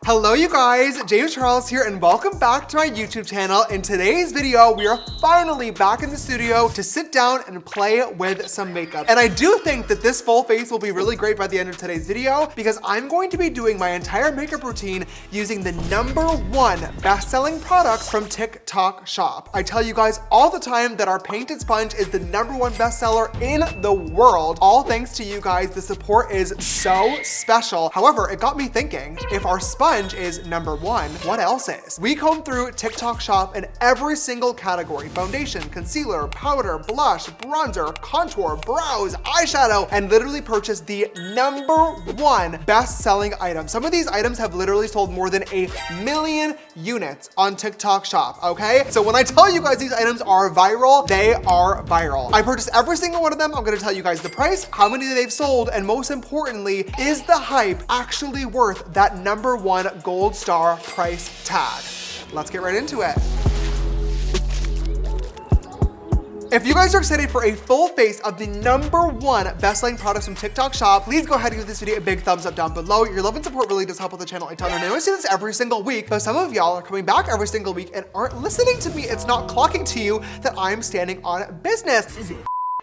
Hello you guys, James Charles here and welcome back to my YouTube channel. In today's video, we are finally back in the studio to sit down and play with some makeup. And I do think that this full face will be really great by the end of today's video because I'm going to be doing my entire makeup routine using the #1 best-selling products from TikTok Shop. I tell you guys all the time that our painted sponge is the #1 bestseller in the world. All thanks to you guys, the support is so special. However, it got me thinking, if our sponge is #1, what else is? We comb through TikTok Shop in every single category: foundation, concealer, powder, blush, bronzer, contour, brows, eyeshadow, and literally purchased the #1 best-selling item. Some of these items have literally sold more than 1,000,000 units on TikTok Shop, okay? So when I tell you guys these items are viral, they are viral. I purchased every single one of them. I'm gonna tell you guys the price, how many they've sold, and most importantly, is the hype actually worth that #1 gold star price tag? Let's get right into it. If you guys are excited for a full face of the #1 best-selling products from TikTok Shop, please go ahead and give this video a big thumbs up down below. Your love and support really does help with the channel a ton. And I know I say this every single week, but some of y'all are coming back every single week and aren't listening to me. It's not clocking to you that I'm standing on business.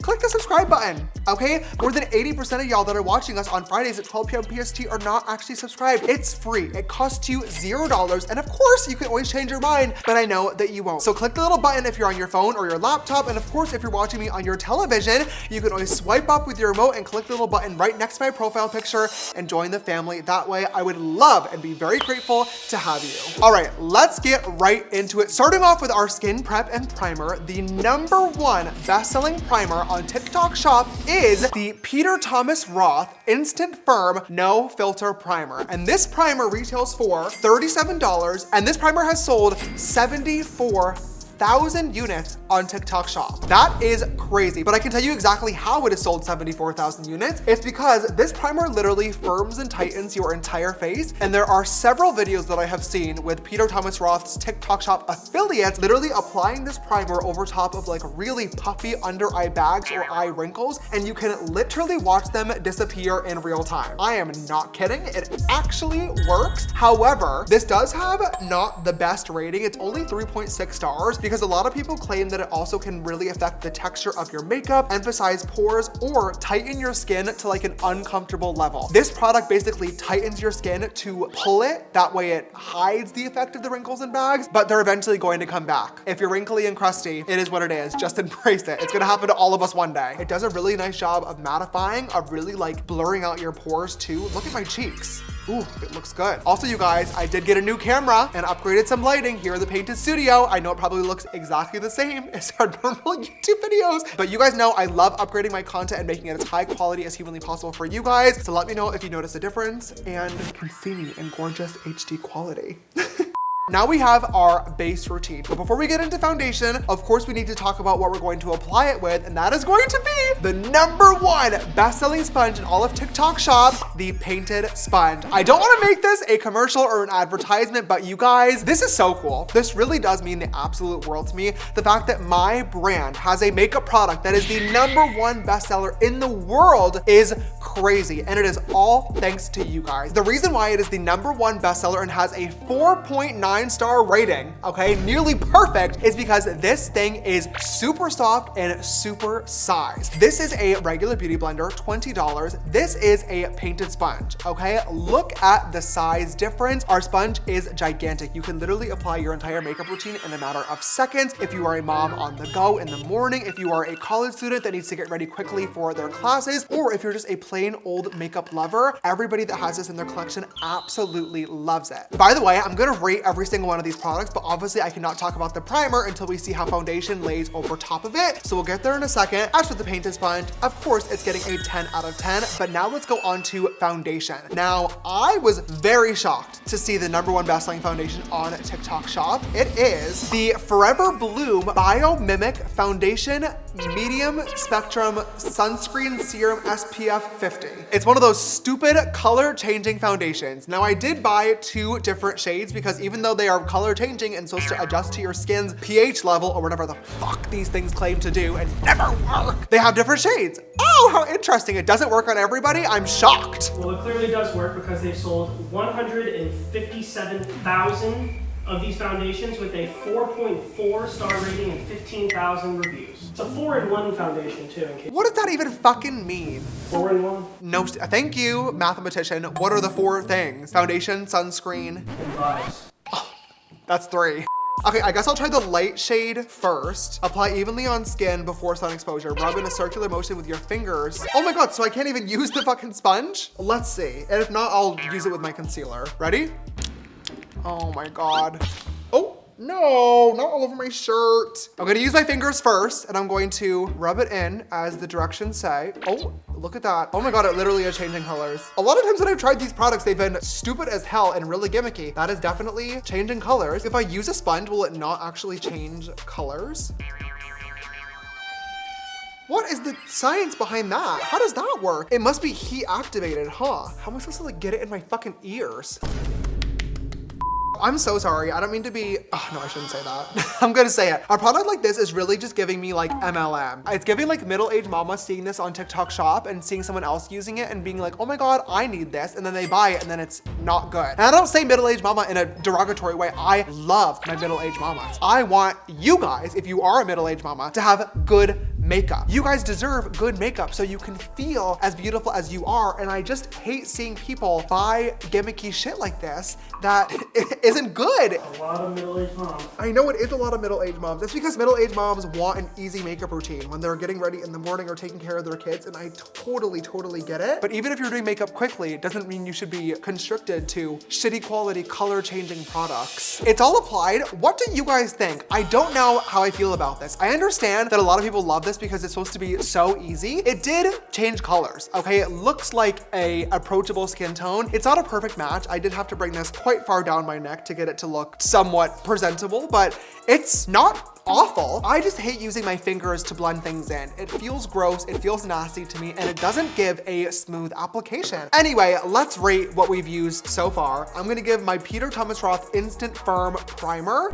Click the subscribe button, okay? More than 80% of y'all that are watching us on Fridays at 12 p.m. PST are not actually subscribed. It's free. It costs you $0. And of course, you can always change your mind, but I know that you won't. So click the little button if you're on your phone or your laptop. And of course, if you're watching me on your television, you can always swipe up with your remote and click the little button right next to my profile picture and join the family. That way, I would love and be very grateful to have you. All right, let's get right into it. Starting off with our skin prep and primer, the #1 best-selling primer on TikTok Shop is the Peter Thomas Roth Instant Firm No Filter Primer. And this primer retails for $37, and this primer has sold 74,000 units on TikTok Shop. That is crazy, but I can tell you exactly how it has sold 74,000 units. It's because this primer literally firms and tightens your entire face, and there are several videos that I have seen with Peter Thomas Roth's TikTok Shop affiliates literally applying this primer over top of like really puffy under eye bags or eye wrinkles, and you can literally watch them disappear in real time. I am not kidding, it actually works. However, this does have not the best rating. It's only 3.6 stars because a lot of people claim that it also can really affect the texture of your makeup, emphasize pores, or tighten your skin to like an uncomfortable level. This product basically tightens your skin to pull it. That way it hides the effect of the wrinkles and bags, but they're eventually going to come back. If you're wrinkly and crusty, it is what it is. Just embrace it. It's gonna happen to all of us one day. It does a really nice job of mattifying, of really like blurring out your pores too. Look at my cheeks. Ooh, it looks good. Also, you guys, I did get a new camera and upgraded some lighting here in the painted studio. I know it probably looks exactly the same as our normal YouTube videos, but you guys know I love upgrading my content and making it as high quality as humanly possible for you guys. So let me know if you notice a difference and can see me in gorgeous HD quality. Now we have our base routine. But before we get into foundation, of course, we need to talk about what we're going to apply it with, and that is going to be the #1 best-selling sponge in all of TikTok Shop, the painted sponge. I don't want to make this a commercial or an advertisement, but you guys, this is so cool. This really does mean the absolute world to me. The fact that my brand has a makeup product that is the #1 bestseller in the world is crazy, and it is all thanks to you guys. The reason why it is the #1 bestseller and has a 4.9-star rating, okay, nearly perfect, is because this thing is super soft and super sized. This is a regular beauty blender, $20. This is a painted sponge, okay? Look at the size difference. Our sponge is gigantic. You can literally apply your entire makeup routine in a matter of seconds. If you are a mom on the go in the morning, if you are a college student that needs to get ready quickly for their classes, or if you're just a plain old makeup lover, everybody that has this in their collection absolutely loves it. By the way, I'm gonna rate every single one of these products, but obviously I cannot talk about the primer until we see how foundation lays over top of it. So we'll get there in a second. As for the painted sponge, of course, it's getting a 10 out of 10, but now let's go on to foundation. Now, I was very shocked to see the #1 best-selling foundation on TikTok Shop. It is the Forever Bloom Biomimic Foundation Medium Spectrum Sunscreen Serum SPF 50. It's one of those stupid color-changing foundations. Now, I did buy 2 different shades because even though though they are color changing and supposed to adjust to your skin's pH level or whatever the fuck these things claim to do and never work, they have different shades. Oh, how interesting. It doesn't work on everybody? I'm shocked. Well, it clearly does work because they've sold 157,000 of these foundations with a 4.4 star rating and 15,000 reviews. It's a 4-in-1 foundation too. What does that even fucking mean? 4-in-1? No, thank you, mathematician. What are the 4 things? Foundation, sunscreen, And vibes. Oh, that's 3. Okay, I guess I'll try the light shade first. Apply evenly on skin before sun exposure. Rub in a circular motion with your fingers. Oh my God, so I can't even use the fucking sponge? Let's see. And if not, I'll use it with my concealer. Ready? Oh my God. Oh, no, not all over my shirt. I'm gonna use my fingers first and I'm going to rub it in as the directions say. Oh, look at that. Oh my God, it literally is changing colors. A lot of times when I've tried these products, they've been stupid as hell and really gimmicky. That is definitely changing colors. If I use a sponge, will it not actually change colors? What is the science behind that? How does that work? It must be heat activated, huh? How am I supposed to like get it in my fucking ears? I'm so sorry. I don't mean to be, oh, no, I shouldn't say that. I'm gonna say it. A product like this is really just giving me like MLM. It's giving like middle-aged mama seeing this on TikTok shop and seeing someone else using it and being like, oh my God, I need this. And then they buy it and then it's not good. And I don't say middle-aged mama in a derogatory way. I love my middle-aged mamas. I want you guys, if you are a middle-aged mama, to have good makeup. You guys deserve good makeup so you can feel as beautiful as you are. And I just hate seeing people buy gimmicky shit like this that isn't good. A lot of middle-aged moms. I know it is a lot of middle-aged moms. It's because middle-aged moms want an easy makeup routine when they're getting ready in the morning or taking care of their kids. And I totally get it. But even if you're doing makeup quickly, it doesn't mean you should be constricted to shitty quality color changing products. It's all applied. What do you guys think? I don't know how I feel about this. I understand that a lot of people love this because it's supposed to be so easy. It did change colors, okay? It looks like a approachable skin tone. It's not a perfect match. I did have to bring this quite far down my neck to get it to look somewhat presentable, but it's not awful. I just hate using my fingers to blend things in. It feels gross, it feels nasty to me, and it doesn't give a smooth application. Anyway, let's rate what we've used so far. I'm gonna give my Peter Thomas Roth Instant Firm Primer.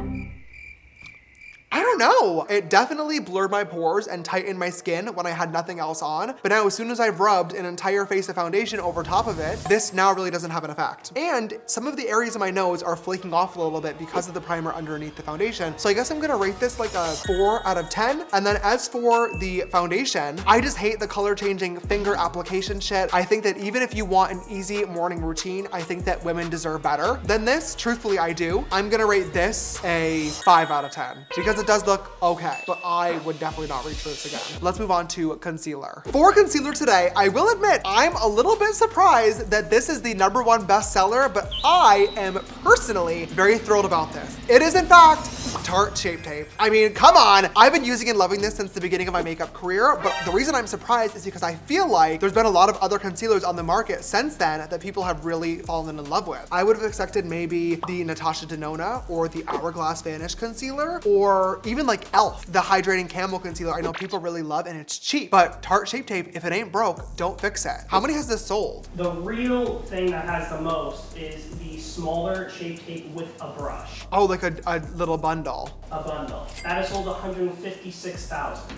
I don't know. It definitely blurred my pores and tightened my skin when I had nothing else on. But now as soon as I've rubbed an entire face of foundation over top of it, this now really doesn't have an effect. And some of the areas of my nose are flaking off a little bit because of the primer underneath the foundation. So I guess I'm gonna rate this like a 4 out of 10. And then as for the foundation, I just hate the color changing finger application shit. I think that even if you want an easy morning routine, I think that women deserve better than this. Truthfully, I do. I'm gonna rate this a 5 out of 10 because it does look okay, but I would definitely not reach for this again. Let's move on to concealer. For concealer today, I will admit I'm a little bit surprised that this is the #1 bestseller, but I am personally very thrilled about this. It is in fact Tarte Shape Tape. I mean, come on. I've been using and loving this since the beginning of my makeup career, but the reason I'm surprised is because I feel like there's been a lot of other concealers on the market since then that people have really fallen in love with. I would have expected maybe the Natasha Denona or the Hourglass Vanish concealer, or even like e.l.f., the hydrating camel concealer. I know people really love and it's cheap, but Tarte Shape Tape, if it ain't broke, don't fix it. How many has this sold? The real thing that has the most is the smaller Shape Tape with a brush. Oh, like a little bundle. A bundle. That has sold 156,000.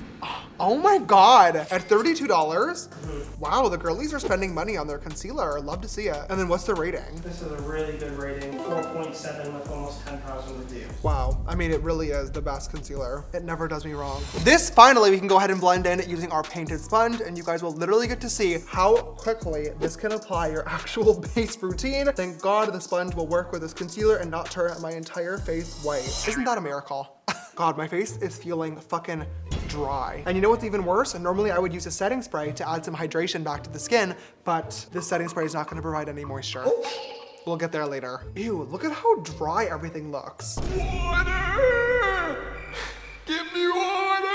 Oh my God, at $32? Wow, the girlies are spending money on their concealer. Love to see it. And then what's the rating? This is a really good rating, 4.7 with almost 10,000 reviews. Wow, I mean, it really is the best concealer. It never does me wrong. This finally, we can go ahead and blend in using our painted sponge, and you guys will literally get to see how quickly this can apply your actual base routine. Thank God the sponge will work with this concealer and not turn my entire face white. Isn't that a miracle? God, my face is feeling fucking dry. And you know what's even worse? Normally I would use a setting spray to add some hydration back to the skin, but this setting spray is not gonna provide any moisture. We'll get there later. Ew, look at how dry everything looks. Water! Give me water!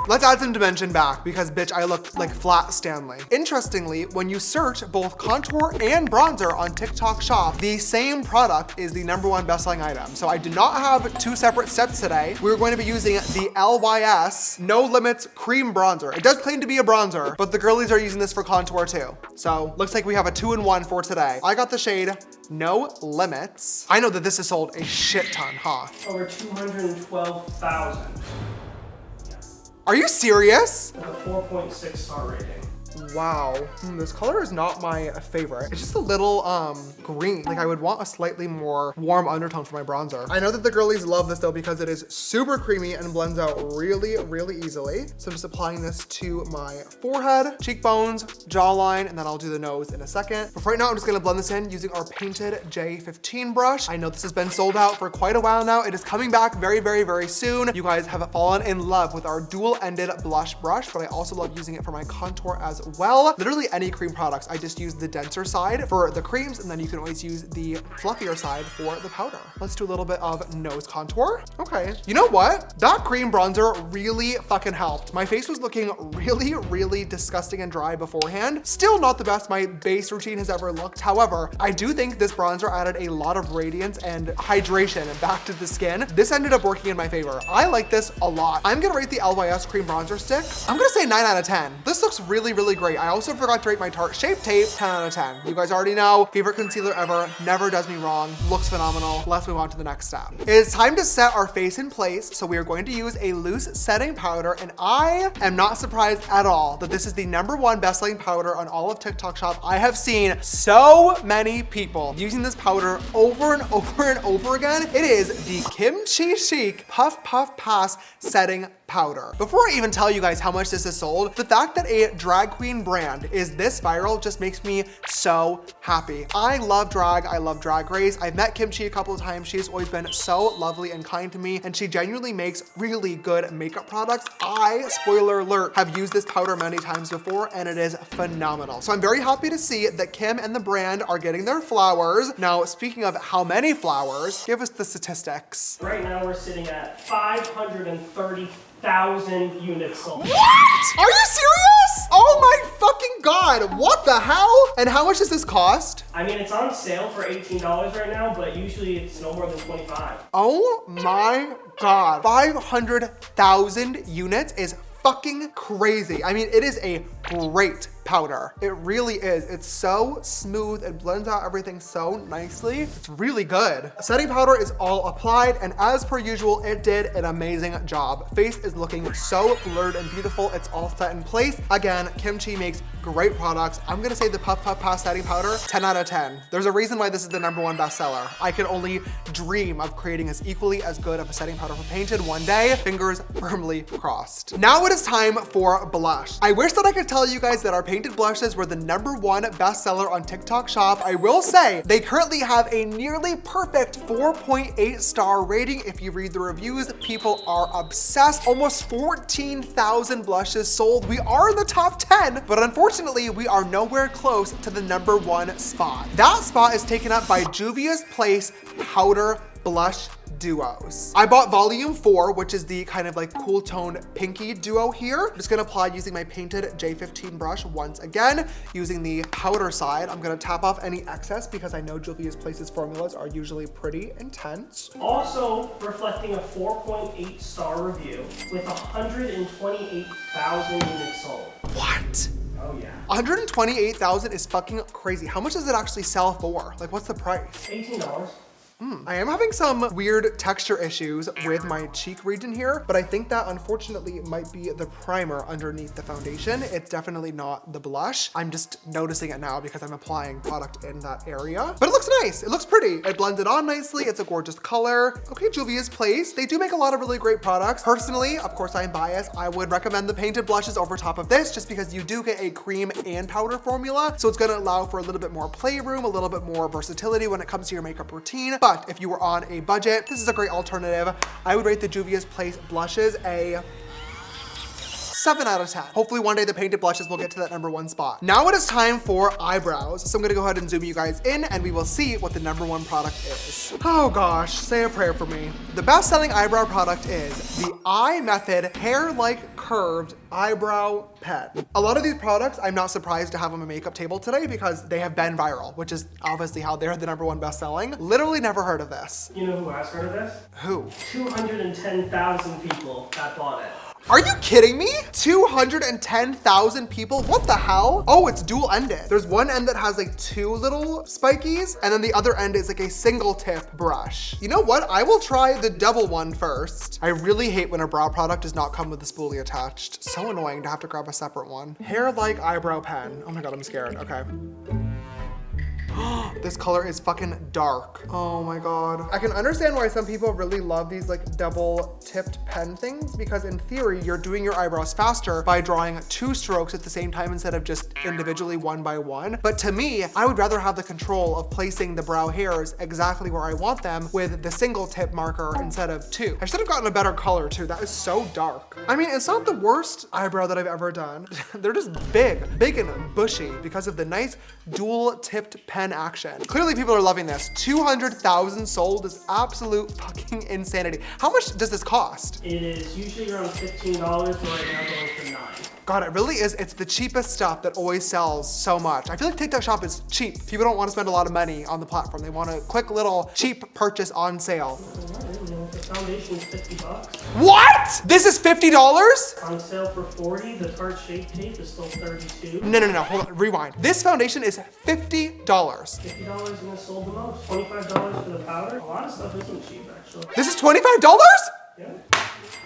Let's add some dimension back because bitch, I look like flat Stanley. Interestingly, when you search both contour and bronzer on TikTok Shop, the same product is the #1 best-selling item. So I did not have two separate steps today. We're going to be using the LYS No Limits Cream Bronzer. It does claim to be a bronzer, but the girlies are using this for contour too. So looks like we have a 2-in-1 for today. I got the shade No Limits. I know that this has sold a shit ton, huh? Over 212,000. Yeah. Are you serious? With a 4.6 star rating. Wow, this color is not my favorite. It's just a little green. Like I would want a slightly more warm undertone for my bronzer. I know that the girlies love this though because it is super creamy and blends out really, really easily. So I'm just applying this to my forehead, cheekbones, jawline, and then I'll do the nose in a second. But for right now, I'm just gonna blend this in using our painted J15 brush. I know this has been sold out for quite a while now. It is coming back very, very, very soon. You guys have fallen in love with our dual-ended blush brush, but I also love using it for my contour as well. Literally any cream products, I just use the denser side for the creams, and then you can always use the fluffier side for the powder. Let's do a little bit of nose contour. Okay, you know what? That cream bronzer really fucking helped. My face was looking really, really disgusting and dry beforehand. Still not the best my base routine has ever looked. However, I do think this bronzer added a lot of radiance and hydration back to the skin. This ended up working in my favor. I like this a lot. I'm gonna rate the LYS cream bronzer stick. I'm gonna say 9 out of 10. This looks really, really great. I also forgot to rate my Tarte Shape Tape 10 out of 10. You guys already know, favorite concealer ever, never does me wrong, looks phenomenal. Let's move on to the next step. It is time to set our face in place, so we are going to use a loose setting powder, and I am not surprised at all that this is the #1 best-selling powder on all of TikTok Shop. I have seen so many people using this powder over and over and over again. It is the Kimchi Chic Puff Puff Pass Setting Powder. Before I even tell you guys how much this is sold, the fact that a drag queen brand is this viral just makes me so happy. I love drag, I love Drag Race. I've met Kimchi a couple of times. She's always been so lovely and kind to me, and she genuinely makes really good makeup products. I, spoiler alert, have used this powder many times before, and it is phenomenal. So I'm very happy to see that Kim and the brand are getting their flowers. Now, speaking of how many flowers, give us the statistics. Right now we're sitting at 530,000 units sold. What? Are you serious? Oh my fucking God, what the hell? And how much does this cost? I mean, it's on sale for $18 right now, but usually it's no more than 25. Oh my God, 500,000 units is fucking crazy. I mean, it is a great powder. It really is. It's so smooth. It blends out everything so nicely. It's really good. Setting powder is all applied, and as per usual, it did an amazing job. Face is looking so blurred and beautiful. It's all set in place. Again, Kimchi makes great products. I'm gonna say the Puff Puff Pass setting powder, 10 out of 10. There's a reason why this is the #1 bestseller. I can only dream of creating as equally as good of a setting powder for Painted one day. Fingers firmly crossed. Now it is time for blush. I wish that I could tell you guys that our Painted blushes were the #1 bestseller on TikTok Shop. I will say they currently have a nearly perfect 4.8 star rating. If you read the reviews, people are obsessed. Almost 14,000 blushes sold. We are in the top 10, but unfortunately, we are nowhere close to the #1 spot. That spot is taken up by Juvia's Place Powder Blush Duos. I bought volume 4, which is the kind of like cool toned pinky duo here. I'm just gonna apply using my painted J15 brush once again, using the powder side. I'm gonna tap off any excess because I know Juvia's Place's formulas are usually pretty intense. Also reflecting a 4.8 star review with 128,000 units sold. What? Oh yeah. 128,000 is fucking crazy. How much does it actually sell for? Like, what's the price? $18. I am having some weird texture issues with my cheek region here, but I think that unfortunately might be the primer underneath the foundation. It's definitely not the blush. I'm just noticing it now because I'm applying product in that area. But it looks nice. It looks pretty. It blended on nicely. It's a gorgeous color. Okay, Juvia's Place. They do make a lot of really great products. Personally, of course I'm biased, I would recommend the Painted blushes over top of this just because you do get a cream and powder formula. So it's gonna allow for a little bit more playroom, a little bit more versatility when it comes to your makeup routine. But if you were on a budget, this is a great alternative. I would rate the Juvia's Place blushes a 7 out of 10. Hopefully one day the Painted blushes will get to that #1 spot. Now it is time for eyebrows. So I'm gonna go ahead and zoom you guys in and we will see what the #1 product is. Oh gosh, say a prayer for me. The best-selling eyebrow product is the Eye Method Hair Like curved eyebrow pen. A lot of these products, I'm not surprised to have on my makeup table today because they have been viral, which is obviously how they're the #1 best-selling. Literally never heard of this. You know who has heard of this? Who? 210,000 people that bought it. Are you kidding me? 210,000 people? What the hell? Oh, it's dual-ended. There's one end that has like 2 little spikies, and then the other end is like a single tip brush. You know what? I will try the double one first. I really hate when a brow product does not come with the spoolie attached. So annoying to have to grab a separate one. Hair-like eyebrow pen. Oh my God, I'm scared. Okay. This color is fucking dark. Oh my God. I can understand why some people really love these like double tipped pen things because in theory, you're doing your eyebrows faster by drawing 2 strokes at the same time instead of just individually one by one. But to me, I would rather have the control of placing the brow hairs exactly where I want them with the single tip marker instead of 2. I should have gotten a better color too. That is so dark. I mean, it's not the worst eyebrow that I've ever done. They're just big and bushy because of the nice dual tipped pen action. Clearly people are loving this. 200,000 sold is absolute fucking insanity. How much does this cost? It is usually around $15, but right now going for $9. God, it really is. It's the cheapest stuff that always sells so much. I feel like TikTok Shop is cheap. People don't want to spend a lot of money on the platform. They want a quick little cheap purchase on sale. The foundation is $50. What? This is $50? On sale for $40. The Tarte Shape Tape is still $32. No, hold on, rewind. This foundation is $50. $50 and it sold the most. $25 for the powder. A lot of stuff isn't cheap actually. This is $25? Yeah.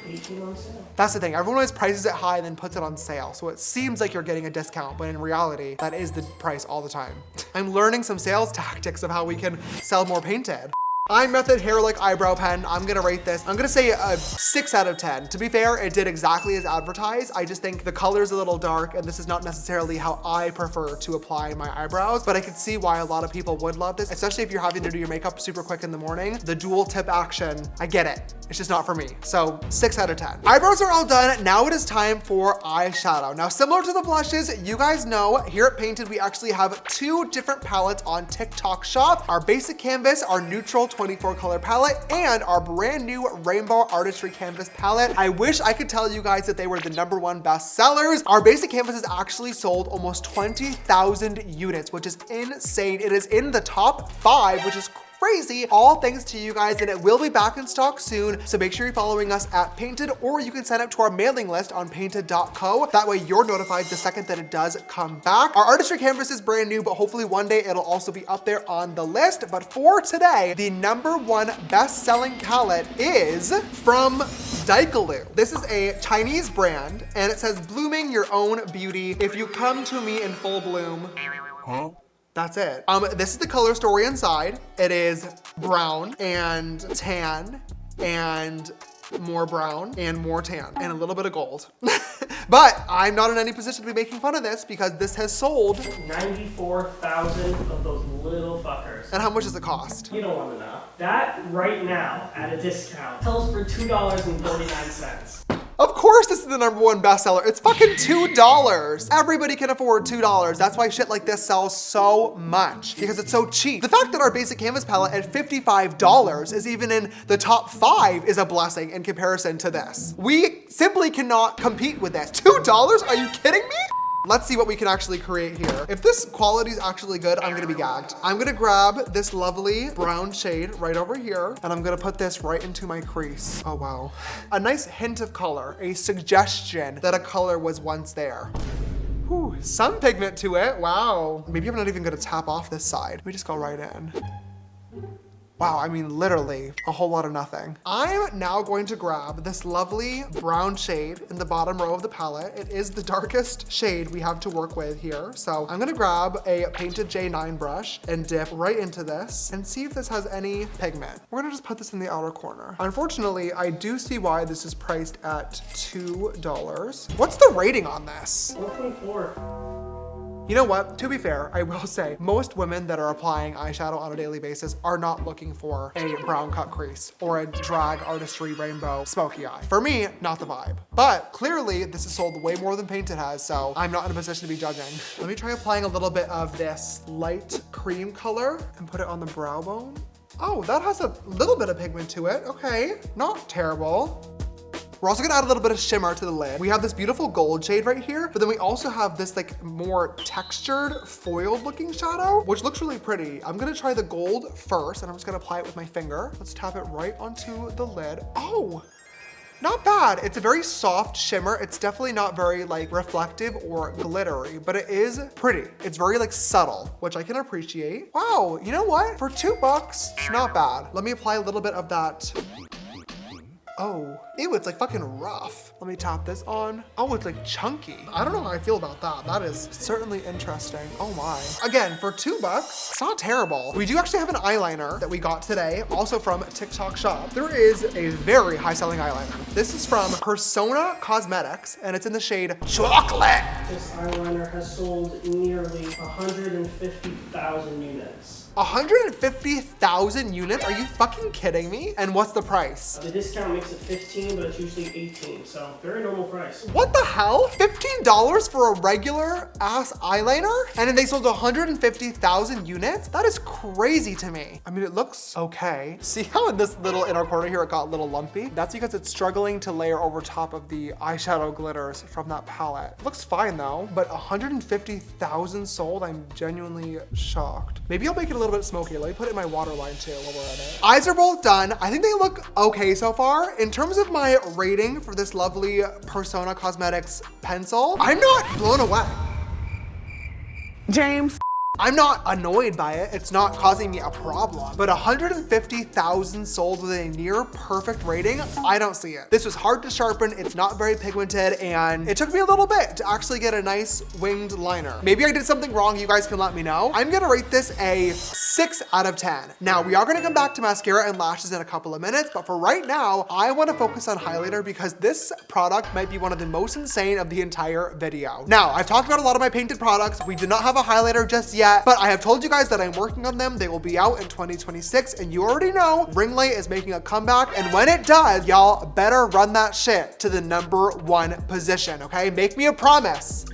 18 on sale. That's the thing. Everyone always prices it high and then puts it on sale. So it seems like you're getting a discount, but in reality, that is the price all the time. I'm learning some sales tactics of how we can sell more painted. Eye Method Hair Like Eyebrow Pen. I'm gonna rate this. I'm gonna say a 6 out of 10. To be fair, it did exactly as advertised. I just think the color's a little dark and this is not necessarily how I prefer to apply my eyebrows, but I can see why a lot of people would love this, especially if you're having to do your makeup super quick in the morning. The dual tip action, I get it. It's just not for me. So 6 out of 10. Eyebrows are all done. Now it is time for eyeshadow. Now, similar to the blushes, you guys know here at Painted, we actually have 2 different palettes on TikTok Shop. Our basic canvas, our neutral 24 color palette, and our brand new rainbow artistry canvas palette. I wish I could tell you guys that they were the #1 best sellers. Our basic canvas has actually sold almost 20,000 units, which is insane. It is in the top 5, which is crazy, all thanks to you guys, and it will be back in stock soon, so make sure you're following us at Painted, or you can sign up to our mailing list on painted.co. That way you're notified the second that it does come back. Our artistry canvas is brand new, but hopefully one day it'll also be up there on the list. But for today, the #1 best-selling palette is from Daikaloo. This is a Chinese brand, and it says, blooming your own beauty. If you come to me in full bloom. Huh? That's it. This is the color story inside. It is brown and tan and more brown and more tan and a little bit of gold. But I'm not in any position to be making fun of this because this has sold 94,000 of those little fuckers. And how much does it cost? You don't want to know. That right now at a discount sells for $2.49. Of course this is the #1 bestseller. It's fucking $2. Everybody can afford $2. That's why shit like this sells so much, because it's so cheap. The fact that our basic canvas palette at $55 is even in the top 5 is a blessing in comparison to this. We simply cannot compete with this. $2? Are you kidding me? Let's see what we can actually create here. If this quality is actually good, I'm gonna be gagged. I'm gonna grab this lovely brown shade right over here, and I'm gonna put this right into my crease. Oh, wow. A nice hint of color, a suggestion that a color was once there. Whew, some pigment to it, wow. Maybe I'm not even gonna tap off this side. Let me just go right in. Wow, I mean, literally a whole lot of nothing. I'm now going to grab this lovely brown shade in the bottom row of the palette. It is the darkest shade we have to work with here. So I'm gonna grab a Painted J9 brush and dip right into this and see if this has any pigment. We're gonna just put this in the outer corner. Unfortunately, I do see why this is priced at $2. What's the rating on this? 4.4. You know what? To be fair, I will say most women that are applying eyeshadow on a daily basis are not looking for a brown cut crease or a drag artistry rainbow smoky eye. For me, not the vibe. But clearly this is sold way more than Painted has, so I'm not in a position to be judging. Let me try applying a little bit of this light cream color and put it on the brow bone. Oh, that has a little bit of pigment to it. Okay, not terrible. We're also gonna add a little bit of shimmer to the lid. We have this beautiful gold shade right here, but then we also have this like more textured foiled looking shadow, which looks really pretty. I'm gonna try the gold first, and I'm just gonna apply it with my finger. Let's tap it right onto the lid. Oh, not bad. It's a very soft shimmer. It's definitely not very like reflective or glittery, but it is pretty. It's very like subtle, which I can appreciate. Wow, you know what? For $2, it's not bad. Let me apply a little bit of that. Oh, ew, it's like fucking rough. Let me tap this on. Oh, it's like chunky. I don't know how I feel about that. That is certainly interesting. Oh my. Again, for $2, it's not terrible. We do actually have an eyeliner that we got today, also from TikTok Shop. There is a very high selling eyeliner. This is from Persona Cosmetics, and it's in the shade Chocolate. This eyeliner has sold nearly 150,000 units. 150,000 units? Are you fucking kidding me? And what's the price? The discount makes it 15, but it's usually 18, so very normal price. What the hell? $15 for a regular ass eyeliner? And then they sold 150,000 units? That is crazy to me. I mean, it looks okay. See how in this little inner corner here, it got a little lumpy? That's because it's struggling to layer over top of the eyeshadow glitters from that palette. It looks fine though, but 150,000 sold, I'm genuinely shocked. Maybe I'll make it a little bit smoky. Let me put it in my waterline too while we're at it. Eyes are both done. I think they look okay so far. In terms of my rating for this lovely Persona Cosmetics pencil, I'm not blown away. James. I'm not annoyed by it. It's not causing me a problem. But 150,000 sold with a near perfect rating, I don't see it. This was hard to sharpen. It's not very pigmented, and it took me a little bit to actually get a nice winged liner. Maybe I did something wrong. You guys can let me know. I'm gonna rate this a 6 out of 10. Now, we are gonna come back to mascara and lashes in a couple of minutes, but for right now, I wanna focus on highlighter because this product might be one of the most insane of the entire video. Now, I've talked about a lot of my painted products. We do not have a highlighter just yet, but I have told you guys that I'm working on them. They will be out in 2026, and you already know ring light is making a comeback, and when it does, y'all better run that shit to the #1 position, okay? Make me a promise.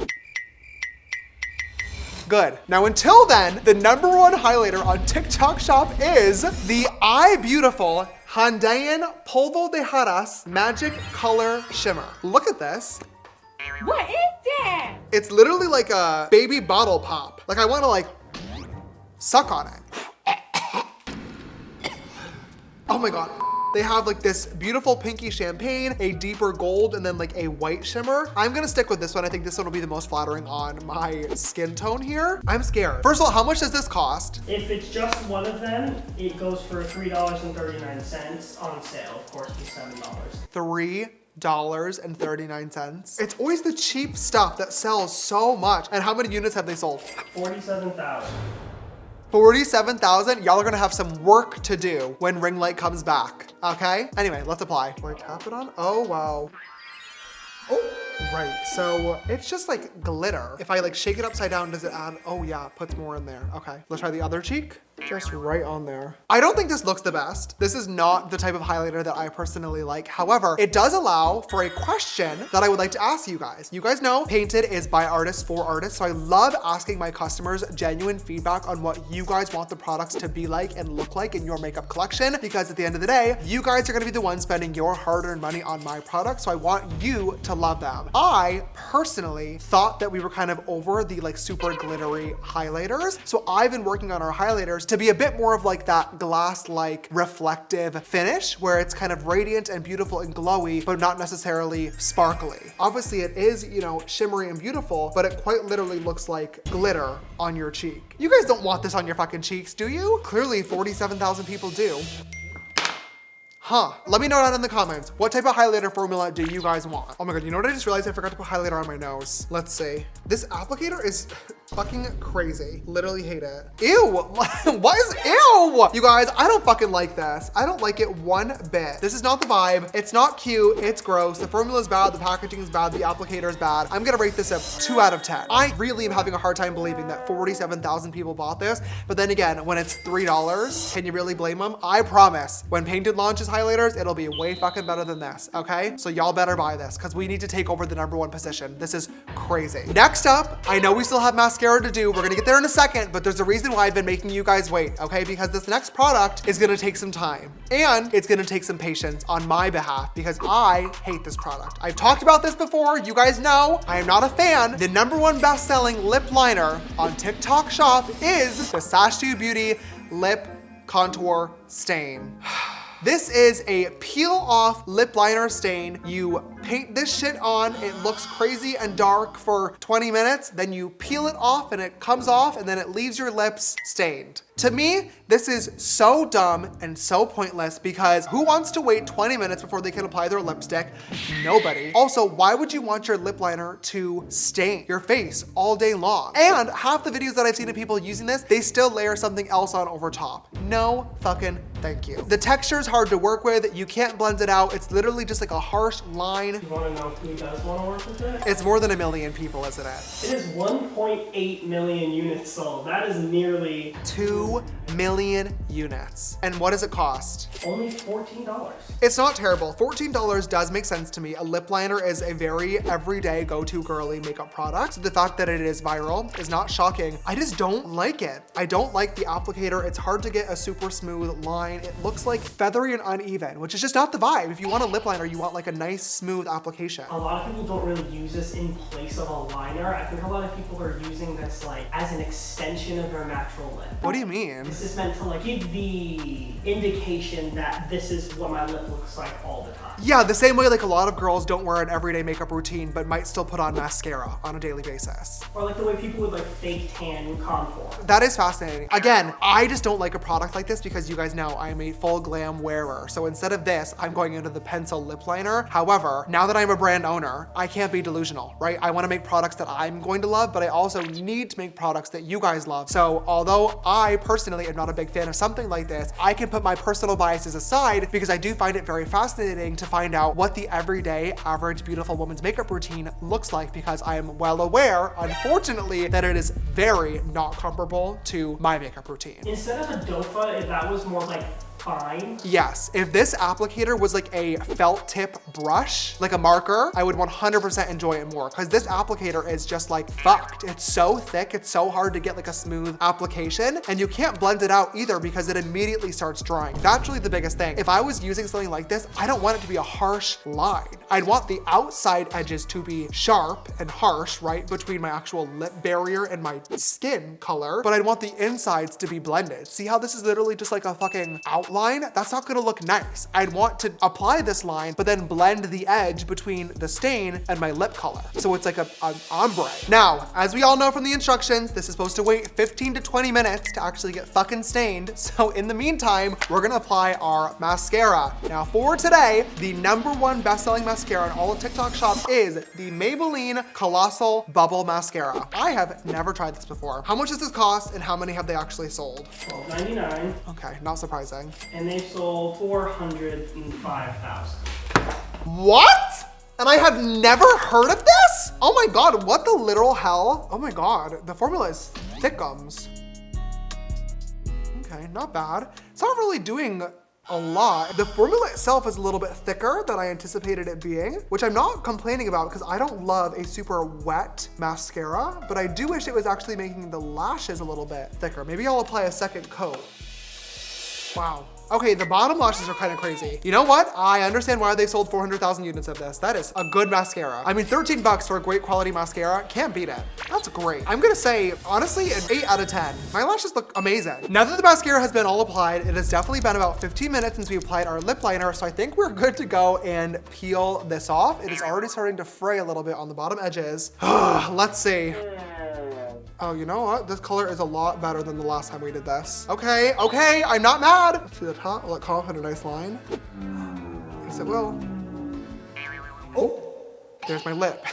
Good. Now, until then, the #1 highlighter on TikTok Shop is the Eye Beautiful Handayan Polvo de Haras Magic Color Shimmer. Look at this. What is that? It's literally like a baby bottle pop. Like I wanna like suck on it. Oh my God. They have like this beautiful pinky champagne, a deeper gold, and then like a white shimmer. I'm gonna stick with this one. I think this one will be the most flattering on my skin tone here. I'm scared. First of all, how much does this cost? If it's just one of them, it goes for $3.39 on sale. Of course, it's $7. $3.39. It's always the cheap stuff that sells so much. And how many units have they sold? 47,000. 47,000. Y'all are gonna have some work to do when ring light comes back, okay? Anyway, let's apply. Do I tap it on? Oh, wow. Oh, right, so it's just like glitter. If I like shake it upside down, does it add? Oh yeah, it puts more in there. Okay, let's try the other cheek. Just right on there. I don't think this looks the best. This is not the type of highlighter that I personally like. However, it does allow for a question that I would like to ask you guys. You guys know Painted is by artists for artists, so I love asking my customers genuine feedback on what you guys want the products to be like and look like in your makeup collection, because at the end of the day, you guys are gonna be the ones spending your hard-earned money on my products, so I want you to love them. I personally thought that we were kind of over the like super glittery highlighters, so I've been working on our highlighters to be a bit more of like that glass-like reflective finish where it's kind of radiant and beautiful and glowy, but not necessarily sparkly. Obviously it is, you know, shimmery and beautiful, but it quite literally looks like glitter on your cheek. You guys don't want this on your fucking cheeks, do you? Clearly 47,000 people do. Huh. Let me know down in the comments. What type of highlighter formula do you guys want? Oh my God, you know what I just realized? I forgot to put highlighter on my nose. Let's see. This applicator is fucking crazy. Literally hate it. Ew, what is, ew! You guys, I don't fucking like this. I don't like it one bit. This is not the vibe. It's not cute, it's gross. The formula is bad, the packaging is bad, the applicator is bad. I'm gonna rate this a 2 out of 10. I really am having a hard time believing that 47,000 people bought this, but then again, when it's $3, can you really blame them? I promise, when Painted launches highlighters, it'll be way fucking better than this, okay? So y'all better buy this, because we need to take over the #1 position. This is crazy. Next up, I know we still have mascara mascara to do. We're gonna get there in a second, but there's a reason why I've been making you guys wait, okay? Because this next product is gonna take some time and it's gonna take some patience on my behalf because I hate this product. I've talked about this before. You guys know I am not a fan. The #1 best-selling lip liner on TikTok Shop is the Sash2 Beauty Lip Contour Stain. This is a peel-off lip liner stain. You paint this shit on, it looks crazy and dark for 20 minutes, then you peel it off and it comes off and then it leaves your lips stained. To me, this is so dumb and so pointless because who wants to wait 20 minutes before they can apply their lipstick? Nobody. Also, why would you want your lip liner to stain your face all day long? And half the videos that I've seen of people using this, they still layer something else on over top. No fucking thank you. The texture is hard to work with. You can't blend it out. It's literally just like a harsh line. You want to know who does want to work with it? It's more than 1 million people, isn't it? It is 1.8 million units sold. That is nearly 2 million units. And what does it cost? only $14. It's not terrible. $14 does make sense to me. A lip liner is a very everyday go-to girly makeup product. The fact that it is viral is not shocking. I just don't like it. I don't like the applicator. It's hard to get a super smooth line. It looks like feathery and uneven, which is just not the vibe. If you want a lip liner, you want like a nice smooth application. A lot of people don't really use this in place of a liner. I think a lot of people are using this like as an extension of their natural lip. What do you mean? This is meant to like give the indication that this is what my lip looks like all the time. Yeah, the same way like a lot of girls don't wear an everyday makeup routine, but might still put on mascara on a daily basis. Or like the way people would like fake tan contour. That is fascinating. Again, I just don't like a product like this because you guys know I am a full glam wearer. So instead of this, I'm going into the pencil lip liner. However, now that I'm a brand owner, I can't be delusional, right? I wanna make products that I'm going to love, but I also need to make products that you guys love. So although I personally am not a big fan of something like this, I can put my personal biases aside because I do find it very fascinating to find out what the everyday average beautiful woman's makeup routine looks like because I am well aware, unfortunately, that it is very not comparable to my makeup routine. Instead of a dofa, if that was more like fine. Yes, if this applicator was like a felt tip brush, like a marker, I would 100% enjoy it more because this applicator is just like fucked. It's so thick, it's so hard to get like a smooth application and you can't blend it out either because it immediately starts drying. That's really the biggest thing. If I was using something like this, I don't want it to be a harsh line. I'd want the outside edges to be sharp and harsh, right, between my actual lip barrier and my skin color, but I'd want the insides to be blended. See how this is literally just like a fucking outline? That's not gonna look nice. I'd want to apply this line, but then blend the edge between the stain and my lip color. So it's like an ombre. Now, as we all know from the instructions, this is supposed to wait 15 to 20 minutes to actually get fucking stained. So in the meantime, we're gonna apply our mascara. Now for today, the #1 best-selling mascara on all of TikTok Shop is the Maybelline Colossal Bubble Mascara. I have never tried this before. How much does this cost and how many have they actually sold? $12.99. Okay, not surprising. And they sold 405,000. What? And I have never heard of this? Oh my God, what the literal hell? Oh my God, the formula is thickums. Okay, not bad. It's not really doing a lot. The formula itself is a little bit thicker than I anticipated it being, which I'm not complaining about because I don't love a super wet mascara, but I do wish it was actually making the lashes a little bit thicker. Maybe I'll apply a second coat. Wow. Okay, the bottom lashes are kind of crazy. You know what? I understand why they sold 400,000 units of this. That is a good mascara. I mean, 13 bucks for a great quality mascara, can't beat it. That's great. I'm gonna say, honestly, an 8 out of 10. My lashes look amazing. Now that the mascara has been all applied, it has definitely been about 15 minutes since we applied our lip liner, so I think we're good to go and peel this off. It is already starting to fray a little bit on the bottom edges. Let's see. Oh, you know what? This color is a lot better than the last time we did this. Okay, I'm not mad. To the top, will it come off in a nice line? Yes, it will. Oh, there's my lip.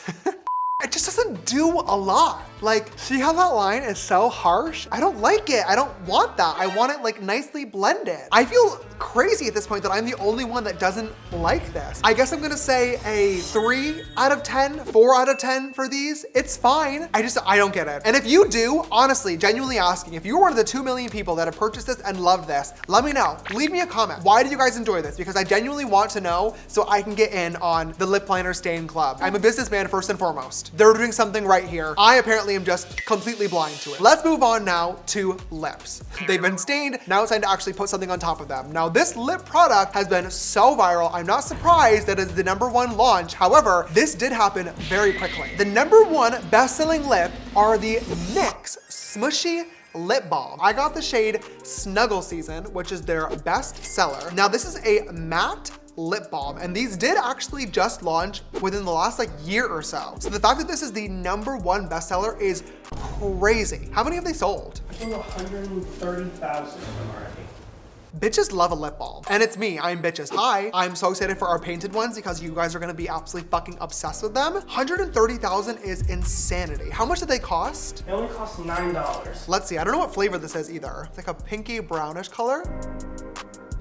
It just doesn't do a lot. Like, see how that line is so harsh? I don't like it. I don't want that. I want it like nicely blended. I feel crazy at this point that I'm the only one that doesn't like this. I guess I'm gonna say a 3 out of 10, 4 out of 10 for these. It's fine. I don't get it. And if you do, honestly, genuinely asking, if you're one of the 2 million people that have purchased this and loved this, let me know. Leave me a comment. Why do you guys enjoy this? Because I genuinely want to know so I can get in on the lip liner stain club. I'm a businessman first and foremost. They're doing something right here. I apparently am just completely blind to it. Let's move on now to lips. They've been stained. Now it's time to actually put something on top of them. Now this lip product has been so viral. I'm not surprised that it's the #1 launch. However, this did happen very quickly. The #1 best-selling lip are the NYX Smushy Lip Balm. I got the shade Snuggle Season, which is their best seller. Now this is a matte lip balm, and these did actually just launch within the last year or so. So the fact that this is the #1 bestseller is crazy. How many have they sold? I sold 130,000 already. Bitches love a lip balm. And it's me, I'm Bitches. Hi, I'm so excited for our painted ones because you guys are gonna be absolutely fucking obsessed with them. 130,000 is insanity. How much did they cost? It only cost $9. Let's see, I don't know what flavor this is either. It's like a pinky brownish color.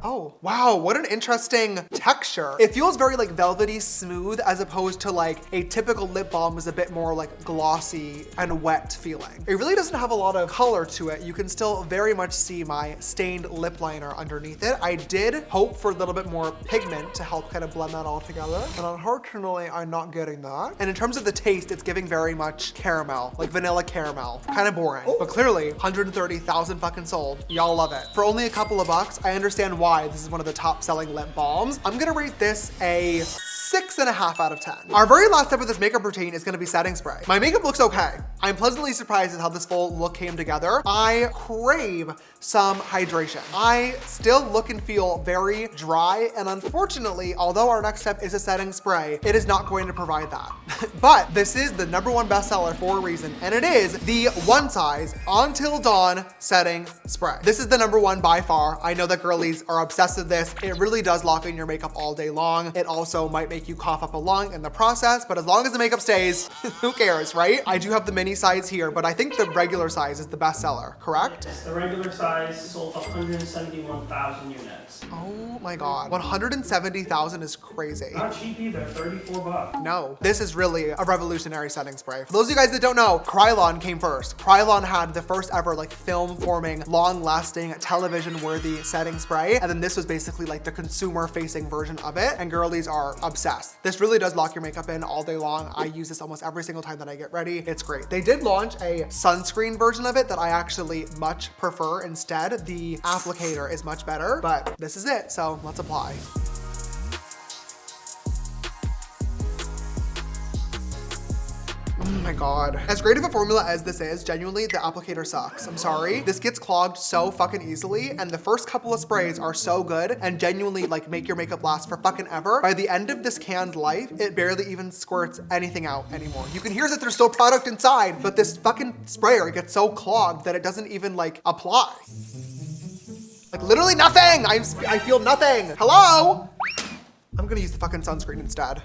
Oh, wow, what an interesting texture. It feels very velvety smooth as opposed to a typical lip balm is a bit more glossy and wet feeling. It really doesn't have a lot of color to it. You can still very much see my stained lip liner underneath it. I did hope for a little bit more pigment to help kind of blend that all together. And unfortunately, I'm not getting that. And in terms of the taste, it's giving very much caramel, like vanilla caramel. Kind of boring, but clearly 130,000 fucking sold. Y'all love it. For only a couple of bucks, I understand why this is one of the top selling lip balms. I'm gonna rate this a 6.5 out of 10. Our very last step of this makeup routine is gonna be setting spray. My makeup looks okay. I'm pleasantly surprised at how this full look came together. I crave some hydration. I still look and feel very dry, and unfortunately, although our next step is a setting spray, it is not going to provide that. But this is the #1 bestseller for a reason, and it is the One Size Until Dawn Setting Spray. This is the #1 by far. I know that girlies are obsessed with this. It really does lock in your makeup all day long. It also might make you cough up a lung in the process, but as long as the makeup stays, who cares, right? I do have the mini size here, but I think the regular size is the best seller, correct? Yes, the regular size sold 171,000 units. Oh my God, 170,000 is crazy. Not cheap either, 34 bucks. No, this is really a revolutionary setting spray. For those of you guys that don't know, Krylon came first. Krylon had the first ever film forming, long lasting, television worthy setting spray. And then this was basically the consumer facing version of it. And girlies are obsessed. This really does lock your makeup in all day long. I use this almost every single time that I get ready. It's great. They did launch a sunscreen version of it that I actually much prefer instead. The applicator is much better, but this is it. So let's apply. Oh my God. As great of a formula as this is, genuinely, the applicator sucks. I'm sorry. This gets clogged so fucking easily, and the first couple of sprays are so good and genuinely make your makeup last for fucking ever. By the end of this can's life, it barely even squirts anything out anymore. You can hear that there's still product inside, but this fucking sprayer gets so clogged that it doesn't even apply. Literally nothing. I feel nothing. Hello? I'm gonna use the fucking sunscreen instead.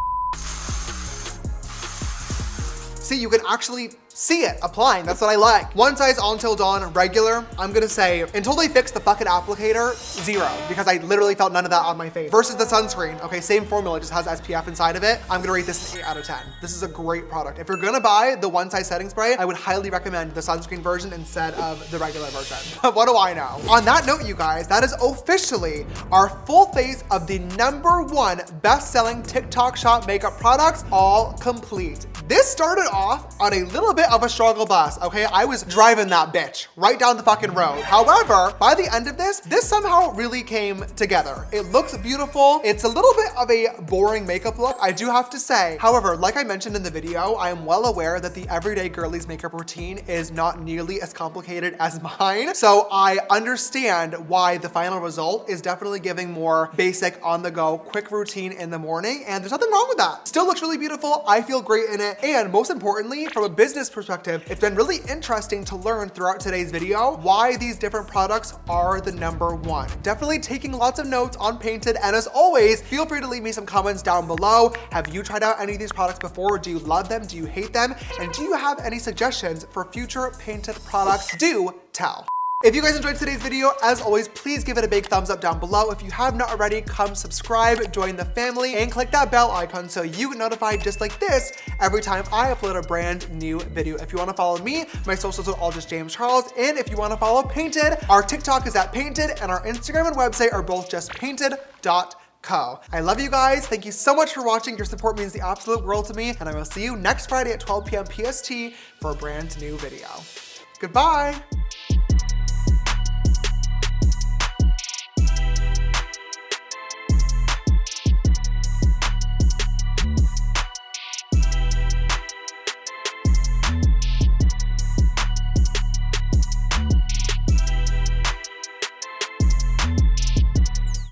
See, you can actually see it applying. That's what I like. One Size Until Dawn regular, I'm gonna say, until they fix the fucking applicator, 0, because I literally felt none of that on my face. Versus the sunscreen, okay, same formula, just has SPF inside of it. I'm gonna rate this an 8 out of 10. This is a great product. If you're gonna buy the One Size setting spray, I would highly recommend the sunscreen version instead of the regular version. What do I know? On that note, you guys, that is officially our full face of the #1 best-selling TikTok shop makeup products, all complete. This started off on a little bit of a struggle bus, okay? I was driving that bitch right down the fucking road. However, by the end of this somehow really came together. It looks beautiful. It's a little bit of a boring makeup look, I do have to say. However, like I mentioned in the video, I am well aware that the everyday girlies makeup routine is not nearly as complicated as mine. So I understand why the final result is definitely giving more basic on-the-go quick routine in the morning, and there's nothing wrong with that. Still looks really beautiful. I feel great in it. And most importantly, from a business perspective, it's been really interesting to learn throughout today's video why these different products are the #1. Definitely taking lots of notes on Painted, and as always, feel free to leave me some comments down below. Have you tried out any of these products before? Do you love them? Do you hate them? And do you have any suggestions for future Painted products? Do tell. If you guys enjoyed today's video, as always, please give it a big thumbs up down below. If you have not already, come subscribe, join the family, and click that bell icon so you get notified just like this every time I upload a brand new video. If you want to follow me, my socials are all just James Charles. And if you want to follow Painted, our TikTok is @Painted, and our Instagram and website are both just painted.co. I love you guys. Thank you so much for watching. Your support means the absolute world to me, and I will see you next Friday at 12 p.m. PST for a brand new video. Goodbye.